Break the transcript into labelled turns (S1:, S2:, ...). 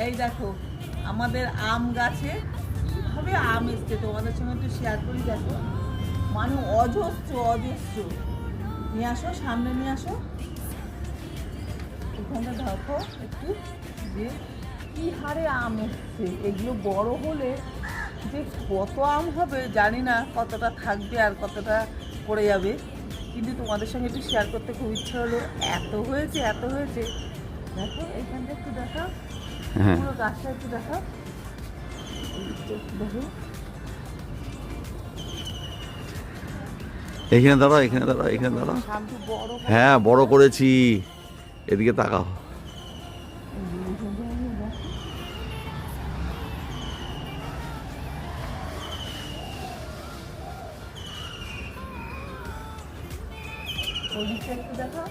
S1: এই দেখো আমাদের আম গাছে কিভাবে আম এসছে তোমাদের সঙ্গে একটু শেয়ার করি। দেখো মানে অজস্র অজস্র। নিয়ে আসো, সামনে নিয়ে আসো। এখানটা দেখো একটু, যে কি হারে আম এসছে। এগুলো বড় হলে যে কত আম হবে জানি না, কতটা থাকবে আর কতটা পড়ে যাবে, কিন্তু তোমাদের সঙ্গে একটু শেয়ার করতে খুব ইচ্ছে হলো। এত হয়েছে এত হয়েছে। দেখো এইখানটা একটু দেখাও,
S2: হ্যাঁ
S1: পুরো গাছটা একটু দেখাও। দেখো
S2: এখানে দাঁড়াও, এখানে দাঁড়াও, এখানে দাঁড়াও।
S1: সামনে বড়
S2: হ্যাঁ বড় করেছি, এদিকে তাকাও।
S1: ওদিকটা একটু দেখাও।